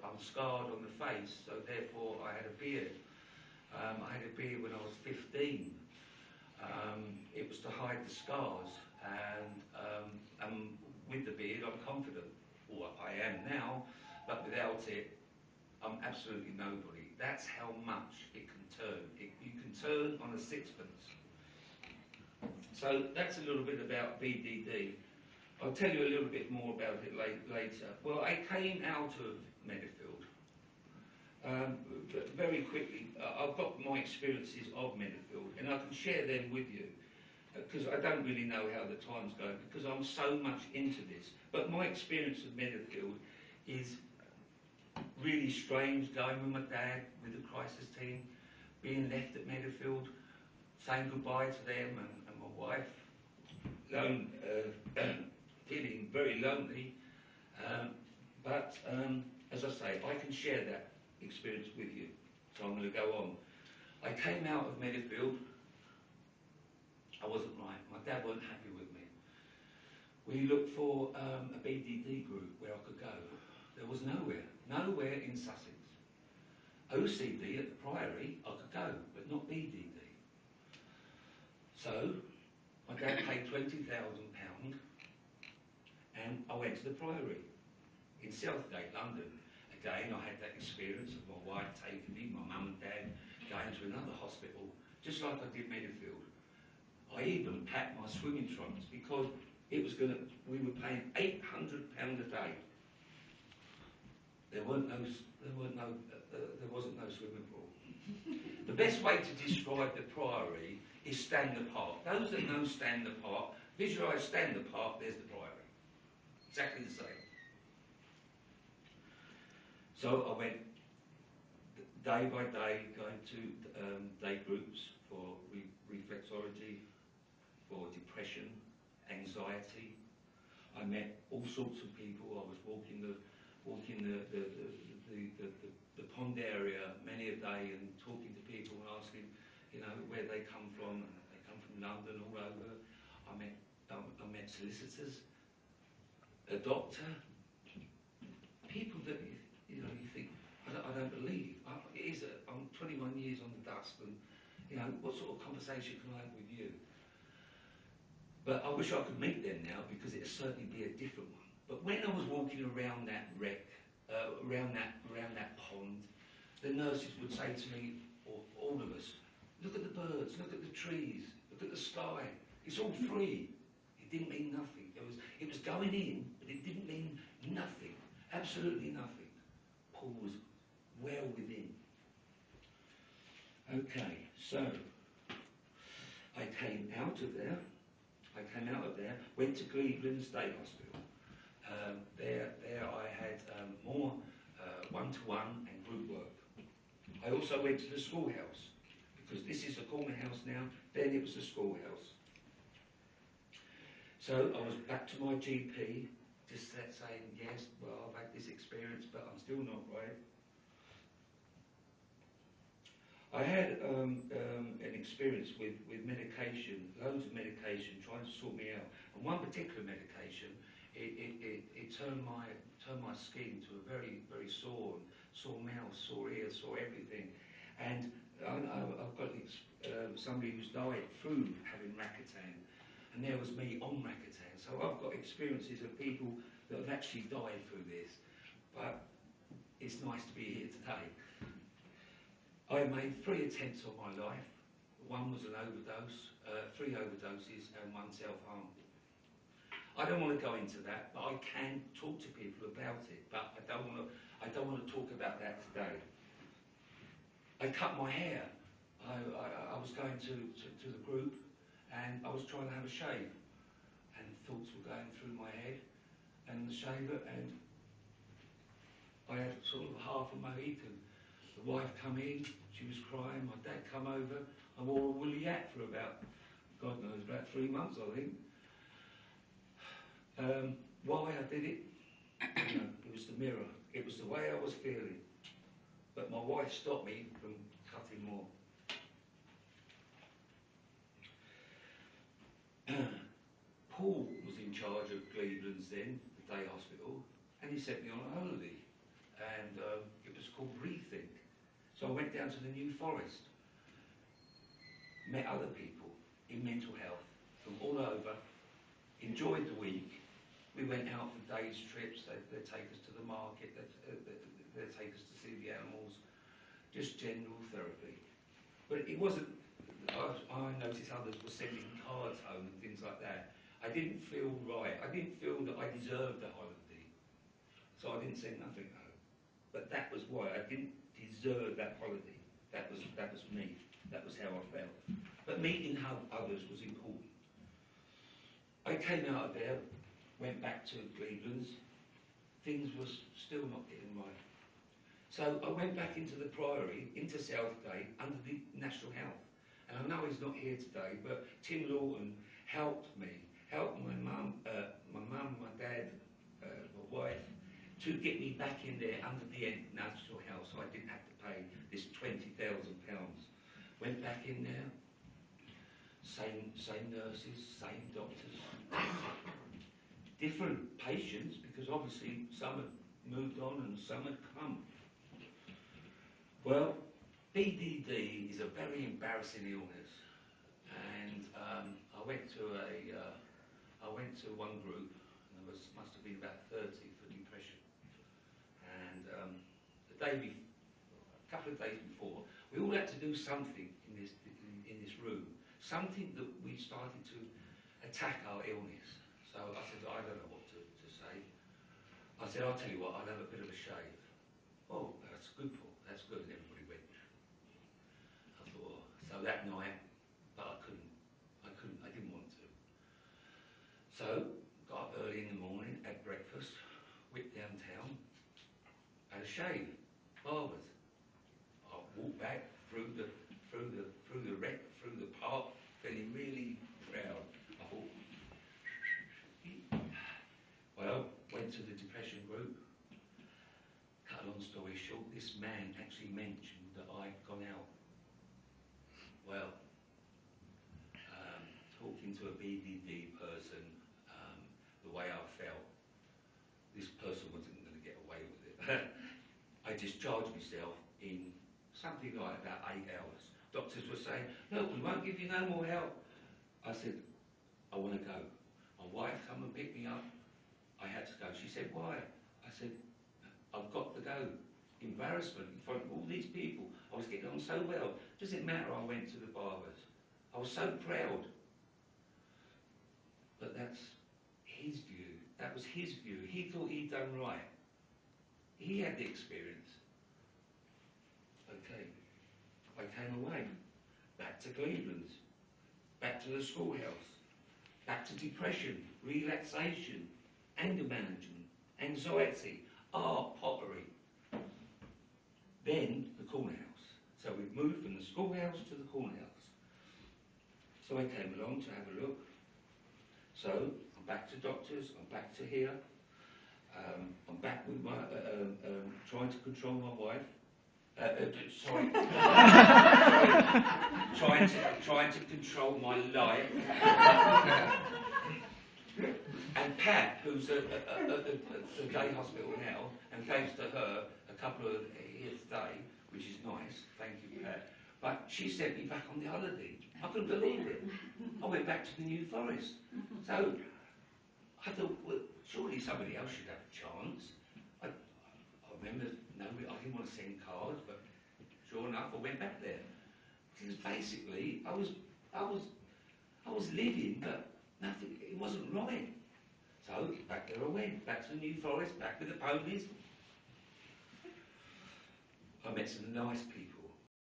I'm scarred on the face, so therefore I had a beard. I had a beard when I was 15. It was to hide the scars, and with the beard I'm confident, or I am now, but without it I'm absolutely nobody. That's how much it can turn. You can turn on a sixpence. So that's a little bit about BDD. I'll tell you a little bit more about it later. Well, I came out of Medifield. Very quickly, I've got my experiences of Medifield, and I can share them with you, because I don't really know how the time's going, because I'm so much into this. But my experience of Medifield is really strange, going with my dad, with the crisis team, being left at Medifield, saying goodbye to them and my wife, feeling very lonely. But as I say, I can share that experience with you, so I'm going to go on. I came out of Medifield. I wasn't right. My dad weren't happy with me. We looked for a BDD group where I could go. There was nowhere in Sussex. OCD at the Priory, I could go, but not BDD. So my dad paid £20,000 and I went to the Priory in Southgate, London. Again, I had that experience of my wife taking me, my mum and dad going to another hospital, just like I did Medifield. I even packed my swimming trunks because we were paying £800 a day. There wasn't no swimming pool. The best way to describe the Priory is Stanley Park. Those that know Stanley Park, visualise Stanley Park, there's the Priory. Exactly the same. So I went day by day, going to day groups for reflexology, for depression, anxiety. I met all sorts of people. I was walking the pond area many a day and talking to people and asking, where they come from. And they come from London, all over. I met solicitors, a doctor, people that you think I don't believe. I'm 21 years on the dust, and what sort of conversation can I have with you? But I wish I could meet them now, because it'd certainly be a different one. But when I was walking around that wreck, around that pond, the nurses would say to me, or all of us, look at the birds, look at the trees, look at the sky. It's all free. It didn't mean nothing. It was going in, but it didn't mean nothing. Absolutely nothing. Paul was well within. Okay, so I came out of there, went to Cleveland State Hospital. There I had more one-to-one and group work. I also went to the schoolhouse, because this is a corner house now, then it was a schoolhouse. So I was back to my GP, just saying, yes, well, I've had this experience, but I'm still not right. I had an experience with medication, loads of medication, trying to sort me out. And one particular medication, it turned my skin to a very, very sore mouth, sore ear, sore everything. And I've got somebody who's died through having Racketan, and there was me on Racketan. So I've got experiences of people that have actually died through this. But it's nice to be here today. I made 3 attempts on my life. One was an overdose, 3 overdoses, and 1 self-harm. I don't want to go into that, but I can talk to people about it. But I don't want to talk about that today. I cut my hair. I was going to the group, and I was trying to have a shave, and thoughts were going through my head, and the shaver, and I had sort of half a Mohican. The wife come in, she was crying, my dad come over. I wore a woolly hat for about, God knows, about 3 months, I think. Why I did it? It was the mirror. It was the way I was feeling. But my wife stopped me from cutting more. Paul was in charge of Cleveland's then, the day hospital, and he sent me on a holiday. And So I went down to the New Forest, met other people in mental health from all over, enjoyed the week. We went out for days trips, they'd take us to the market, they'd take us to see the animals, just general therapy. But it wasn't, I noticed others were sending cards home and things like that. I didn't feel right, I didn't feel that I deserved a holiday, so I didn't send nothing home. But that was why, I didn't deserve that holiday. That was me, that was how I felt. But meeting others was important. I came out of there, went back to Cleveland's, things were still not getting right. So I went back into the Priory, into Southgate, under the National Health. And I know he's not here today, but Tim Lawton helped me, helped my mum, my dad, my wife, to get me back in there under the National Health, so I didn't have to pay this £20,000. Went back in there, same nurses, same doctors, different patients, because obviously some had moved on and some had come. Well, BDD is a very embarrassing illness, and I went to one group, and there must have been about 30 for depression, and a couple of days before, we all had to do something in this room, something that we started to attack our illness. So I said, I don't know what to say. I said, I'll tell you what, I'll have a bit of a shave. Oh, that's good, Paul, that's good, and everybody went. I thought, oh. So that night, but I didn't want to. So, got up early in the morning, had breakfast, whipped downtown, had a shave, barbers. I walked back through the park, feeling really proud. I thought, well, went to the depression group. Cut a long story short, this man actually mentioned that I'd gone out. Well, talking to a BDD person, the way I felt, this person wasn't going to get away with it. I discharged myself in something like about 8 hours. Doctors were saying, look, we won't give you no more help. I said, I want to go. My wife come and pick me up. I had to go. She said, why? I said, I've got to go. Embarrassment in front of all these people. I was getting on so well. Does it matter I went to the barbers? I was so proud. But that's his view. That was his view. He thought he'd done right. He had the experience. Okay. I came away. Back to Cleveland's. Back to the schoolhouse. Back to depression, relaxation, anger management, anxiety, art, pottery. Then the cornerhouse. So we've moved from the schoolhouse to the cornerhouse. So I came along to have a look. So I'm back to doctors, I'm back to here. I'm back with my, trying to control my wife. Sorry. trying to control my life. And Pat, who's at the day hospital now, and thanks to her, a couple of here today, which is nice, thank you, Pat. But she sent me back on the holiday. I couldn't believe it. I went back to the New Forest. So I thought, well, surely somebody else should have a chance. I remember, no, I didn't want to send cards, but sure enough, I went back there. Because basically, I was living, but nothing, it wasn't right. So back there I went, back to the New Forest, back with the ponies. I met some nice people.